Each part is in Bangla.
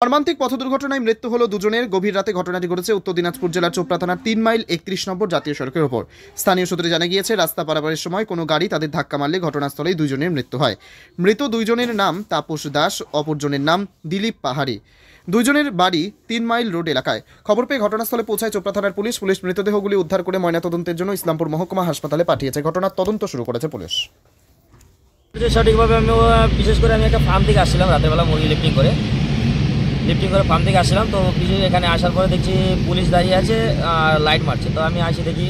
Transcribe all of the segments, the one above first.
মর্মান্তিক পথ দুর্ঘটনায় মৃত্যু হলো দুজনের। গভীর রাতে ঘটনাটি ঘটেছে উত্তর দিনাজপুর জেলার চোপড়া থানার 3 মাইল 31 নম্বর জাতীয় সড়কের ওপর। স্থানীয় সূত্রে জানা গিয়েছে, রাস্তা পারাপারের সময় কোনো গাড়ি তাদের ধাক্কা মারলে ঘটনাস্থলেই দুজনের মৃত্যু হয়। মৃত দুইজনের নাম তাপস দাস, অপরজনের নাম দিলীপ পাহাড়ি। দুইজনের বাড়ি 3 মাইল রোড এলাকায়। খবর পেয়ে ঘটনাস্থলে পৌঁছায় চোপড়া থানার পুলিশ। মৃতদেহগুলি উদ্ধার করে ময়নাতদন্তের জন্য ইসলামপুর মহকুমা হাসপাতালে পাঠিয়েছে। ঘটনার তদন্ত শুরু করেছে পুলিশ। সঠিকভাবে আমি বিশেষ করে আমি একটা ফার্ম থেকে আসছিলাম, রাতের বেলা মুরগি লিফটিং করে ফার্ম থেকে আসছিলাম। তো এখানে আসার পরে দেখছি পুলিশ দাঁড়িয়ে আছে আর লাইট মারছে। তো আমি আসি দেখি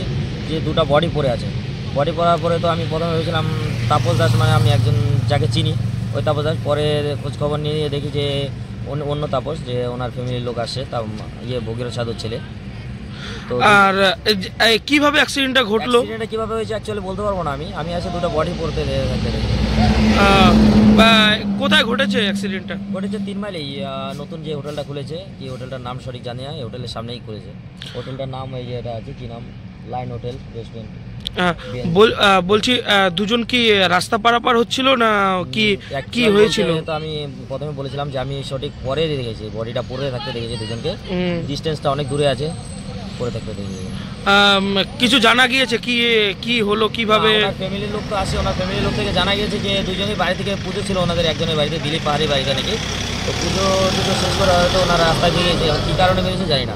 যে দুটো বডি পড়ে আছে। বডি পড়ার পরে তো আমি প্রথমে ভেবেছিলাম তাপস দাস, মানে আমি একজন যাকে চিনি ওই তাপস দাস। পরে খোঁজখবর নিয়ে দেখি যে অন্য তাপস, যে ওনার ফ্যামিলির লোক আসছে, তা ভগীরথ সাধুর ছেলে। তো আর কিভাবে অ্যাক্সিডেন্টটা ঘটলো? অ্যাক্সিডেন্টটা কিভাবে হয়েছে অ্যাকচুয়ালি বলতে পারবো না। আমি আসে দুটো বডি পড়তে থাকতে দেখি। কোথায় ঘটেছে অ্যাক্সিডেন্টটা? ঘটেছে 3 মাইল, এই নতুন যে হোটেলটা খুলেছে, কি হোটেলটার নাম সঠিক জানি না, এই হোটেলের সামনেই খুলেছে। হোটেলটার নাম এই যে এটা আছে, কি নাম, লাইন হোটেল রেস্টুরেন্ট। বলছি দুজন কি রাস্তা পারাপার হচ্ছিল না কি হয়েছিল? তো আমি প্রথমে বলেছিলাম যে আমি সঠিক পরে দেখেছি, বডিটা পরে থাকতে দেখেছি দুজনকে। ডিস্টেন্সটা অনেক দূরে আছে, পরে থাকতে দেখেছি। কিছু জানা গিয়েছে কি হলো কিভাবে? ফ্যামিলির লোক তো আসে, ওনার ফ্যামিলির লোক থেকে জানা গিয়েছে যে দুজনই বাড়ি থেকে পুজো ছিল ওনাদের একজনের বাড়িতে, দিলীপ পাহাড়ি বাড়িতে নাকি। তো পুজো শেষ করে হয়তো ওনারা রাস্তায় বেরিয়েছে, কী কারণে বেরিয়েছে জানি না।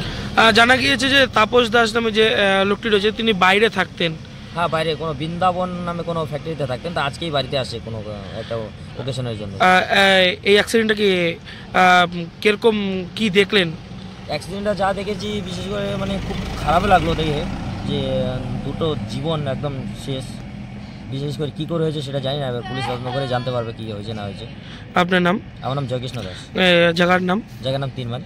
জানা গিয়েছে যে তাপস দাস নামে যে লোকটি রয়েছে তিনি বাইরে থাকতেন। হ্যাঁ, বাইরে কোনো বৃন্দাবন নামে কোনো ফ্যাক্টরিতে থাকতেন। তো আজকেই বাড়িতে আসে কোনো একটা ওকেশনের জন্য। এই অ্যাক্সিডেন্টটা কি কিরকম কি দেখলেন? অ্যাক্সিডেন্টটা যা দেখেছি বিশেষ করে মানে খুব খারাপ লাগলো দেখে, যে দুটো জীবন একদম শেষ। বিশেষ করে কী করে হয়েছে সেটা জানি না, এবার পুলিশ তদন্ত করে জানতে পারবে কী হয়েছে না হয়েছে। আপনার নাম? আমার নাম জয়কৃষ্ণ দাস। জায়গার নাম? জায়গার নাম 3 মাইল।